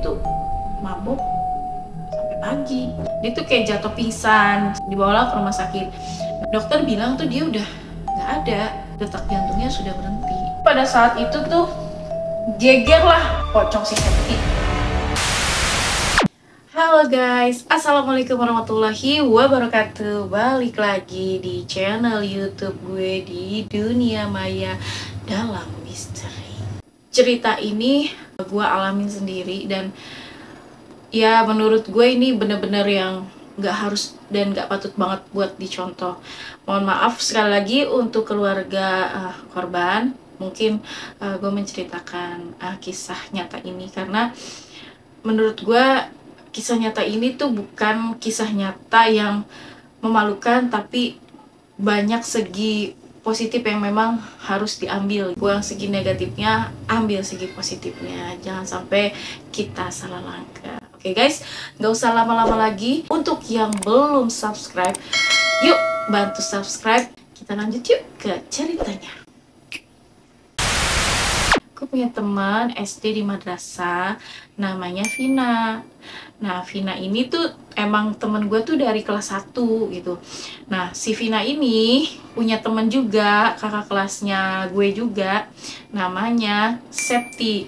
tuh mabuk sampai pagi. Dia tuh kayak jatuh pingsan, dibawa ke rumah sakit. Dokter bilang tuh dia udah nggak ada, detak jantungnya sudah berhenti. Pada saat itu tuh geger lah pocong si Septi. Halo guys, assalamualaikum warahmatullahi wabarakatuh. Balik lagi di channel YouTube gue di Dunia Maya Dalam Misteri. Cerita ini gue alamin sendiri dan ya menurut gue ini bener-bener yang gak harus dan gak patut banget buat dicontoh. Mohon maaf sekali lagi untuk keluarga korban. Mungkin gue menceritakan kisah nyata ini karena menurut gue kisah nyata ini tuh bukan kisah nyata yang memalukan, tapi banyak segi positif yang memang harus diambil. Buang segi negatifnya, ambil segi positifnya. Jangan sampai kita salah langkah. Oke guys, nggak usah lama-lama lagi. Untuk yang belum subscribe, yuk bantu subscribe. Kita lanjut yuk ke ceritanya. Aku punya teman SD di madrasah, namanya Vina. Nah, Vina ini tuh emang temen gue tuh dari kelas 1 gitu. Nah, si Vina ini punya temen juga, kakak kelasnya gue juga, namanya Septi.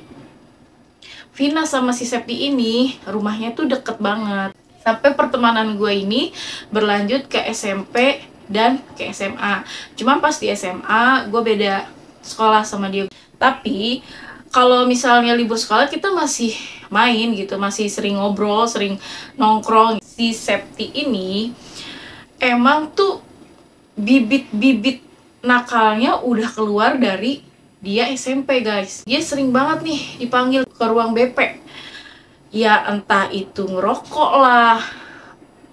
Vina sama si Septi ini rumahnya tuh deket banget. Sampai pertemanan gue ini berlanjut ke SMP dan ke SMA. Cuma pas di SMA gue beda sekolah sama dia. Tapi kalau misalnya libur sekolah kita masih main gitu, masih sering ngobrol, sering nongkrong. Si Septi ini emang tuh bibit-bibit nakalnya udah keluar dari dia SMP guys. Dia sering banget nih dipanggil ke ruang BP. Ya entah itu ngerokok lah,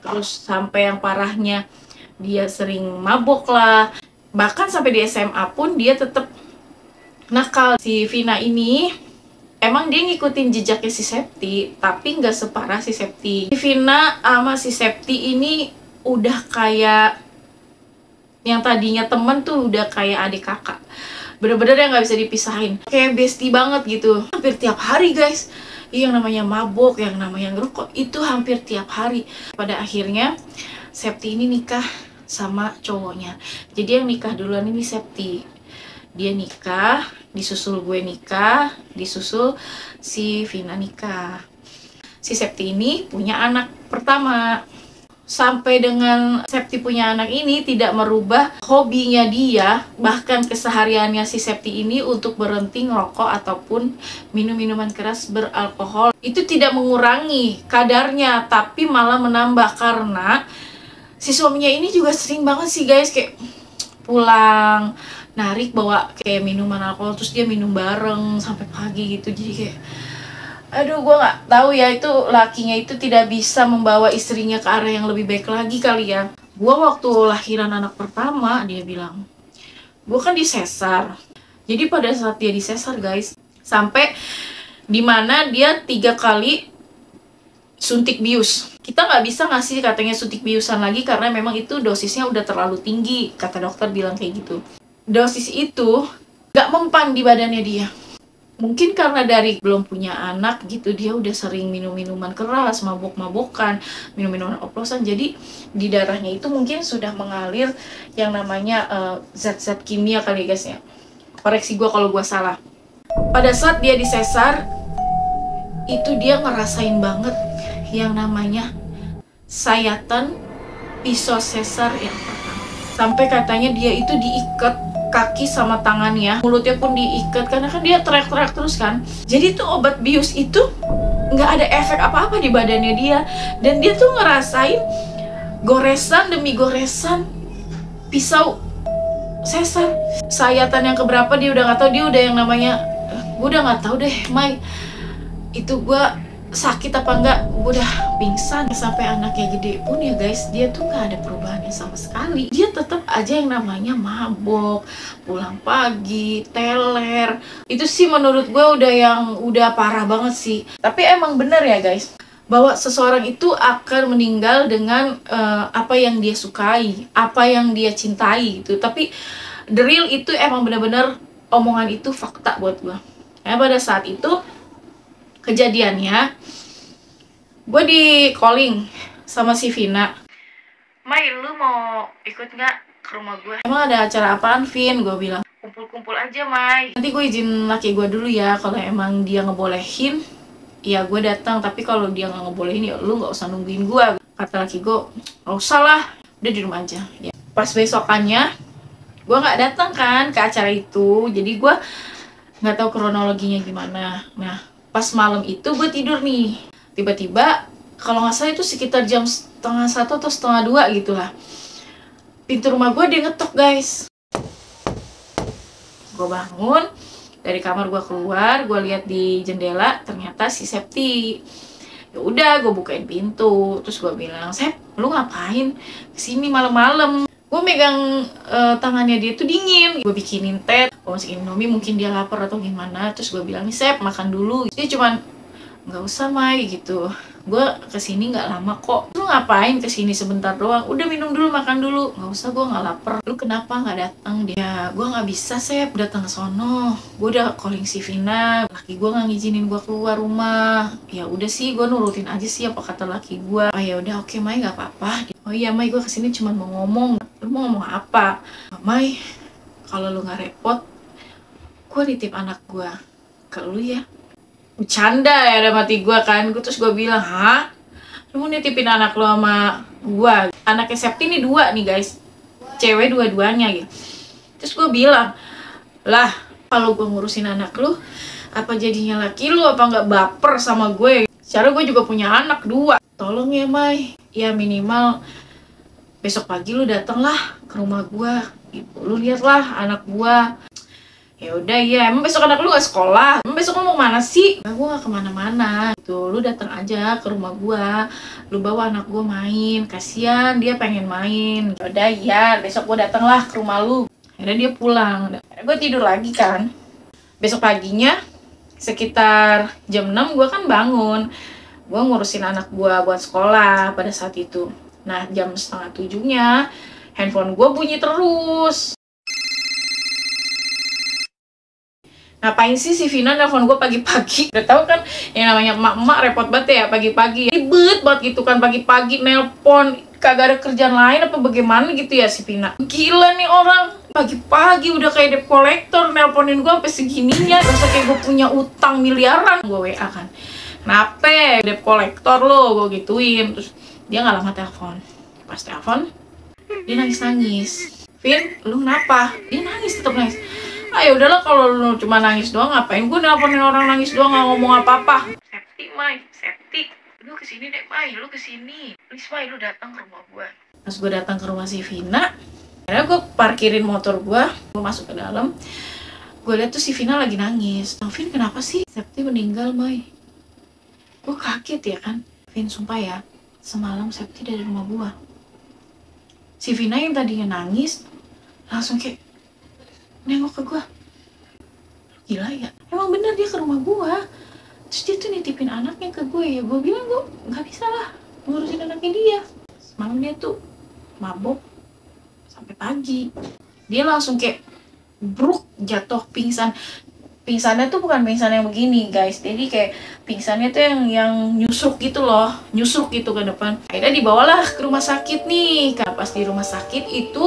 terus sampai yang parahnya dia sering mabok lah. Bahkan sampai di SMA pun dia tetap nakal. Si Vina ini emang dia ngikutin jejaknya si Septi, tapi nggak separah si Septi. Si Vina sama si Septi ini udah kayak yang tadinya temen tuh udah kayak adik kakak. Bener-bener yang nggak bisa dipisahin. Kayak bestie banget gitu. Hampir tiap hari guys. Yang namanya mabok, yang namanya ngerokok, itu hampir tiap hari. Pada akhirnya Septi ini nikah sama cowoknya. Jadi yang nikah duluan ini Septi. Dia nikah, disusul gue nikah, disusul si Vina nikah. Si Septi ini punya anak pertama. Sampai dengan Septi punya anak ini tidak merubah hobinya dia, bahkan kesehariannya si Septi ini untuk berhenti ngerokok ataupun minum minuman keras beralkohol. Itu tidak mengurangi kadarnya, tapi malah menambah karena si suaminya ini juga sering banget sih guys, kayak pulang narik bawa kayak minuman alkohol terus dia minum bareng sampai pagi gitu. Jadi kayak aduh, gue nggak tahu ya, itu lakinya itu tidak bisa membawa istrinya ke arah yang lebih baik lagi kali ya. Gue waktu lahiran anak pertama dia bilang, gue kan disesar. Jadi pada saat dia disesar guys, sampai dimana dia 3 kali suntik bius. Kita nggak bisa ngasih katanya suntik biusan lagi karena memang itu dosisnya udah terlalu tinggi, kata dokter bilang kayak gitu. Dosis itu gak mempan di badannya dia. Mungkin karena dari belum punya anak gitu, dia udah sering minum minuman keras, mabok-mabokan, minum minuman oplosan. Jadi di darahnya itu mungkin sudah mengalir yang namanya zat-zat kimia kali guys ya. Koreksi gue kalau gue salah. Pada saat dia disesar, itu dia ngerasain banget yang namanya sayatan pisau sesar yang pertama. Sampai katanya dia itu diikat kaki sama tangannya, mulutnya pun diikat karena kan dia teriak-teriak terus kan. Jadi tuh obat bius itu nggak ada efek apa-apa di badannya dia, dan dia tuh ngerasain goresan demi goresan pisau sesar. Sayatan yang keberapa dia udah nggak tahu, dia udah yang namanya gue udah nggak tahu deh Mai, itu gue sakit apa enggak, gue udah pingsan. Sampai anaknya gede pun ya guys, dia tuh nggak ada perubahannya sama sekali. Dia tetap aja yang namanya mabok, pulang pagi, teler. Itu sih menurut gue udah parah banget sih. Tapi emang bener ya guys, bahwa seseorang itu akan meninggal dengan apa yang dia sukai, apa yang dia cintai gitu. Tapi the real itu emang bener-bener omongan itu fakta buat gue. Pada saat itu Kejadiannya, gue di calling sama si Vina. Mai, lu mau ikut nggak ke rumah gue? Emang ada acara apaan, Vin? Gue bilang, kumpul-kumpul aja, Mai. Nanti gue izin laki gue dulu ya, kalau emang dia ngebolehin, ya gue datang. Tapi kalau dia nggak ngebolehin, ya lu nggak usah nungguin gue. Kata laki gue, nggak usah lah, udah di rumah aja. Ya. Pas besokannya, gue nggak datang kan ke acara itu, jadi gue nggak tahu kronologinya gimana. Nah, pas malam itu gue tidur nih, tiba-tiba kalau nggak salah itu sekitar jam 1:30 atau 1:30 gitulah, pintu rumah gue dia ngetok, guys. Gue bangun dari kamar, gue keluar, gue lihat di jendela, ternyata si Septi. Ya udah, gue bukain pintu, terus gue bilang, Sep, lu ngapain kesini malam-malam? Gue megang tangannya dia tuh dingin, gue bikinin teh, gue masukin Indomie, mungkin dia lapar atau gimana. Terus gue bilang, nih Sep, makan dulu. Dia cuman, nggak usah Mai gitu, gue kesini nggak lama kok. Lu ngapain kesini sebentar doang, udah minum dulu, makan dulu. Nggak usah, gue nggak lapar. Lu kenapa nggak datang? Dia, gue nggak bisa Sep datang ke sono, gue udah calling si Vina, laki gue nggak ngizinin gue keluar rumah. Ya udah sih, gue nurutin aja sih apa kata laki gue. Oh ya udah, oke Mai, nggak apa-apa. Oh iya Mai, gue kesini cuma mau ngomong. Lu mau ngomong apa? Mai, kalau lu nggak repot, gue nitip anak gue ke lu ya. Bercanda ya ada mati gue kan. Terus gue bilang, hah? Lu mau nitipin anak lu sama gue? Anaknya Septi ini 2 nih guys, cewek dua-duanya gitu. Terus gue bilang, lah kalau gue ngurusin anak lu, apa jadinya laki lu apa nggak baper sama gue? Secara gue juga punya anak 2. Tolong ya Mai, ya minimal besok pagi lu dateng lah ke rumah gue gitu. Lu lihat lah anak gue. Ya udah ya, emang besok anak lu gak sekolah? Emang besok lu mau kemana sih? Nah, gue gak kemana-mana gitu. Lu datang aja ke rumah gue, lu bawa anak gue main, kasihan dia pengen main. Ya udah ya, besok gue dateng lah ke rumah lu. Akhirnya dia pulang. Akhirnya gue tidur lagi kan. Besok paginya sekitar jam 6 gue kan bangun. Gue ngurusin anak gue buat sekolah pada saat itu. Nah, jam 6:30-nya handphone gue bunyi terus. Ngapain sih si Vina nelfon gue pagi-pagi? Udah tahu kan yang namanya emak-emak repot banget ya pagi-pagi. Ribet banget gitu kan pagi-pagi nelpon, kagak ada kerjaan lain apa bagaimana gitu ya si Vina. Gila nih orang, pagi-pagi udah kayak debt collector nelponin gue sampai segininya. Rasa kayak gue punya utang miliaran. Gue WA kan, kenapa debt collector lo, gue gituin. Terus dia nggak lama telepon. Pas telepon dia nangis-nangis. Vin, lu kenapa? Dia nangis, tetap nangis. Ah ya udahlah, kalau lu cuma nangis doang ngapain gue nelponin orang nangis doang, nggak ngomong apa-apa. Septi Mai, Septi, lu kesini deh Mai, lu kesini, please Mai, lu datang ke rumah gue. Pas gue datang ke rumah si Vina, akhirnya gue parkirin motor gue masuk ke dalam. Gue lihat tuh si Vina lagi nangis. Vin, kenapa sih? Septi meninggal Mai. Gue kaget ya kan. Vin, sumpah ya, semalam Septi dari rumah gue. Si Vina yang tadinya nangis langsung kayak nengok ke gue. Gila ya, emang bener dia ke rumah gue. Terus dia tuh nitipin anaknya ke gue. Ya gue bilang gue nggak bisa lah ngurusin anaknya dia. Semalam dia tuh mabok sampai pagi. Dia langsung kayak bruk, jatuh pingsan. Pingsannya tuh bukan pingsan yang begini guys, jadi kayak pingsannya tuh yang nyusruk gitu loh, nyusruk gitu ke depan. Akhirnya dibawalah ke rumah sakit nih. Pas di rumah sakit itu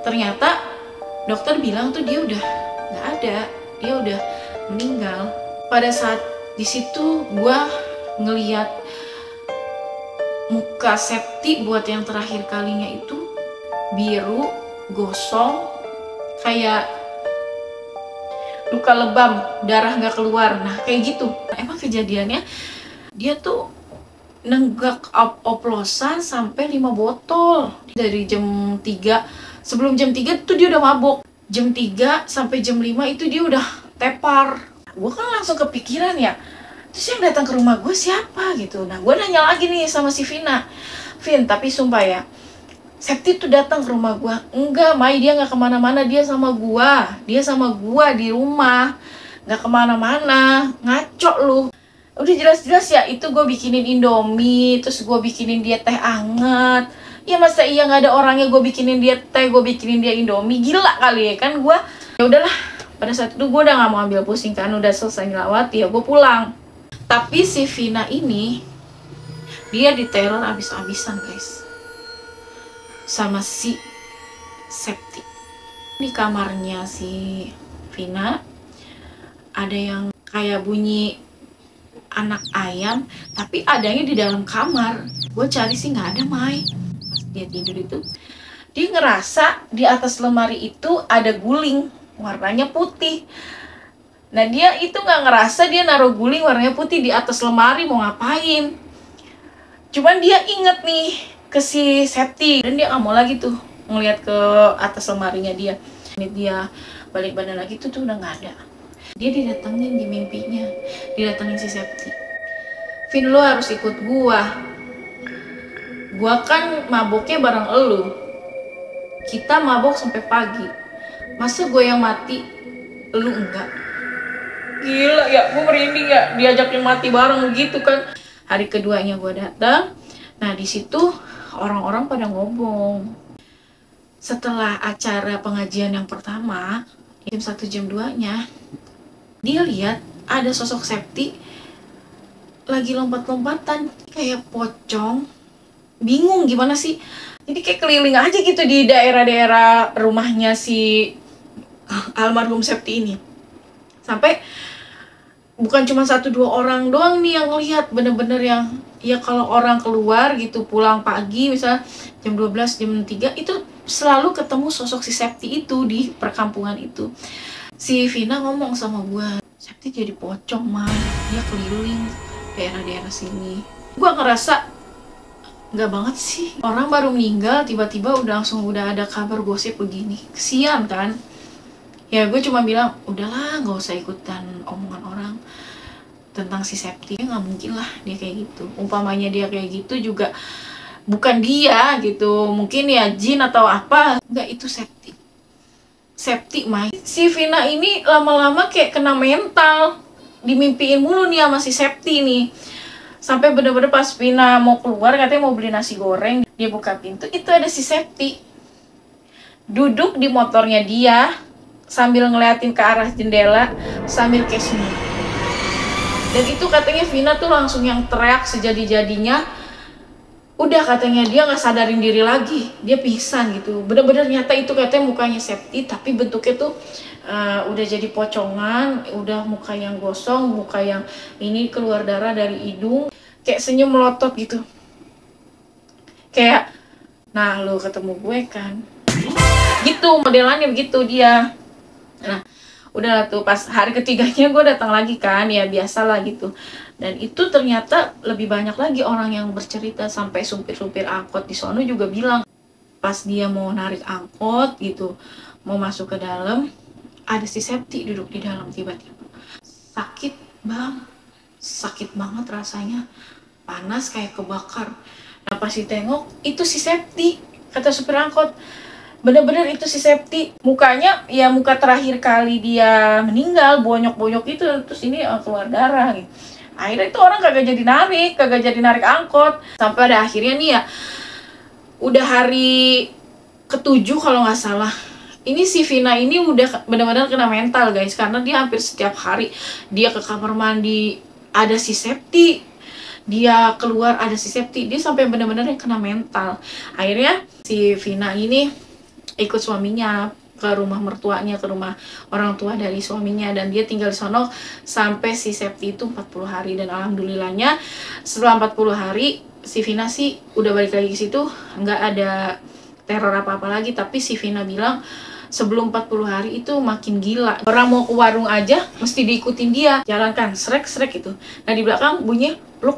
ternyata dokter bilang tuh dia udah nggak ada, dia udah meninggal. Pada saat di situ gue ngeliat muka Septi buat yang terakhir kalinya itu biru, gosong, kayak luka lebam, darah nggak keluar. Nah kayak gitu. Nah, emang kejadiannya dia tuh nenggak oplosan sampai 5 botol dari jam 3. Sebelum jam 3 tuh dia udah mabok. Jam 3 sampai jam 5 itu dia udah tepar. Gue kan langsung kepikiran ya, terus yang datang ke rumah gue siapa gitu. Nah gue nanya lagi nih sama si Vina, Vin, tapi sumpah ya, Septi tuh datang ke rumah gue. Enggak Mai, dia nggak kemana-mana, dia sama gue. Dia sama gue di rumah, nggak kemana-mana. Ngaco lu. Udah jelas-jelas ya, itu gue bikinin Indomie, terus gue bikinin dia teh anget. Ya masa iya nggak ada orangnya gue bikinin dia teh, gue bikinin dia Indomie? Gila kali ya kan gue. Ya udahlah, pada saat itu gue udah nggak mau ambil pusing kan, udah selesai ngelawat ya gue pulang. Tapi si Vina ini dia diteror abis-abisan guys sama si Septi. Di kamarnya si Vina ada yang kayak bunyi anak ayam, tapi adanya di dalam kamar. Gue cari sih nggak ada, Mai. Pas dia tidur itu, dia ngerasa di atas lemari itu ada guling warnanya putih. Nah dia itu nggak ngerasa dia naruh guling warnanya putih di atas lemari mau ngapain. Cuman dia inget nih ke si Septi dan dia nggak mau lagi tuh ngeliat ke atas lemarinya dia. Ini dia balik badan lagi tuh udah nggak ada. Dia didatengin di mimpinya, didatengin si Septi. Vin, lo harus ikut gua kan maboknya bareng elu. Kita mabok sampai pagi. Masa gue yang mati, lu enggak? Gila ya, gue merinding ya, diajakin mati bareng gitu kan. Hari keduanya gue datang. Nah di situ orang-orang pada ngomong. Setelah acara pengajian yang pertama, jam 1 jam 2-nya, dia lihat ada sosok Septi lagi lompat-lompatan kayak pocong. Bingung gimana sih? Jadi kayak keliling aja gitu di daerah-daerah rumahnya si almarhum Septi ini. Sampai bukan cuma 1-2 orang doang nih yang lihat, bener-bener yang ya kalau orang keluar gitu pulang pagi misalnya jam 12 jam 3 itu selalu ketemu sosok si Septi itu di perkampungan itu. Si Vina ngomong sama gue, Septi jadi pocong mah, dia keliling daerah-daerah sini. Gue ngerasa nggak banget sih, orang baru meninggal tiba-tiba udah ada kabar gosip begini, kesian kan. Ya gue cuma bilang udahlah nggak usah ikutan omongan orang tentang si Septi. Nggak mungkin lah dia kayak gitu, umpamanya dia kayak gitu juga bukan dia gitu, mungkin ya jin atau apa. Nggak, itu Septi Mai. Si Vina ini lama-lama kayak kena mental, dimimpiin mulu nih sama si Septi nih. Sampai bener-bener pas Vina mau keluar katanya mau beli nasi goreng, dia buka pintu, itu ada si Septi duduk di motornya dia sambil ngeliatin ke arah jendela sambil kayak senyum. Dan itu katanya Vina tuh langsung yang teriak sejadi-jadinya. Udah katanya dia nggak sadarin diri lagi, dia pingsan gitu. Bener-bener nyata itu katanya mukanya Septi, tapi bentuknya tuh udah jadi pocongan, udah muka yang gosong, muka yang ini keluar darah dari hidung, kayak senyum melotot gitu. Kayak, nah lo ketemu gue kan, gitu modelannya begitu dia. Nah udah tuh pas hari ketiganya gue datang lagi kan, ya biasalah gitu. Dan itu ternyata lebih banyak lagi orang yang bercerita, sampai supir-supir angkot di sono juga bilang pas dia mau narik angkot gitu, mau masuk ke dalam, ada si Septi duduk di dalam tiba-tiba. Sakit bang, sakit banget rasanya, panas kayak kebakar. Nah pas ditengok itu si Septi, kata supir angkot. Bener-bener itu si Septi, mukanya ya muka terakhir kali dia meninggal, bonyok-bonyok itu, terus ini keluar darah gitu. Akhirnya itu orang kagak jadi narik angkot. Sampai pada akhirnya nih ya, udah hari ke-7 kalau nggak salah, ini si Vina ini udah benar-benar kena mental guys, karena dia hampir setiap hari dia ke kamar mandi ada si Septi, dia keluar ada si Septi, dia sampai benar-benar kena mental. Akhirnya si Vina ini ikut suaminya ke rumah mertuanya, ke rumah orang tua dari suaminya, dan dia tinggal di sono sampai si Septi itu 40 hari. Dan alhamdulillahnya setelah 40 hari si Vina sih udah balik lagi ke situ, nggak ada teror apa-apa lagi. Tapi si Vina bilang sebelum 40 hari itu makin gila, orang mau ke warung aja mesti diikutin dia, jalan kan srek-srek gitu. Nah di belakang bunyi pluk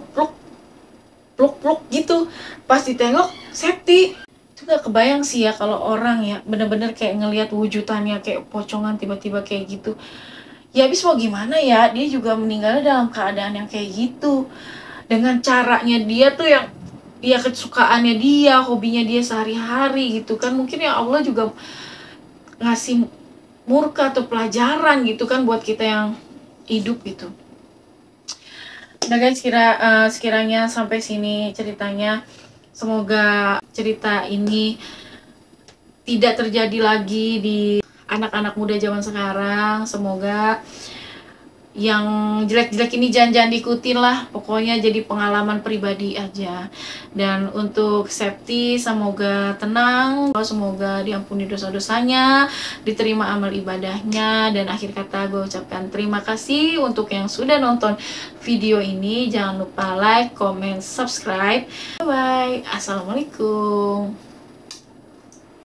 gitu. Pas ditengok Septi. Itu gak kebayang sih ya kalau orang ya bener-bener kayak ngelihat wujudannya kayak pocongan tiba-tiba kayak gitu. Ya habis mau gimana ya, dia juga meninggalnya dalam keadaan yang kayak gitu, dengan caranya dia tuh yang ya kesukaannya dia, hobinya dia sehari-hari gitu kan. Mungkin ya Allah juga ngasih murka atau pelajaran gitu kan buat kita yang hidup gitu. Nah guys, sekiranya sampai sini ceritanya. Semoga cerita ini tidak terjadi lagi di anak-anak muda zaman sekarang. Semoga yang jelek-jelek ini jangan diikutin lah, pokoknya jadi pengalaman pribadi aja. Dan untuk Septi semoga tenang, semoga diampuni dosa-dosanya, diterima amal ibadahnya, dan akhir kata gue ucapkan terima kasih untuk yang sudah nonton video ini. Jangan lupa like, comment, subscribe. Bye bye, assalamualaikum.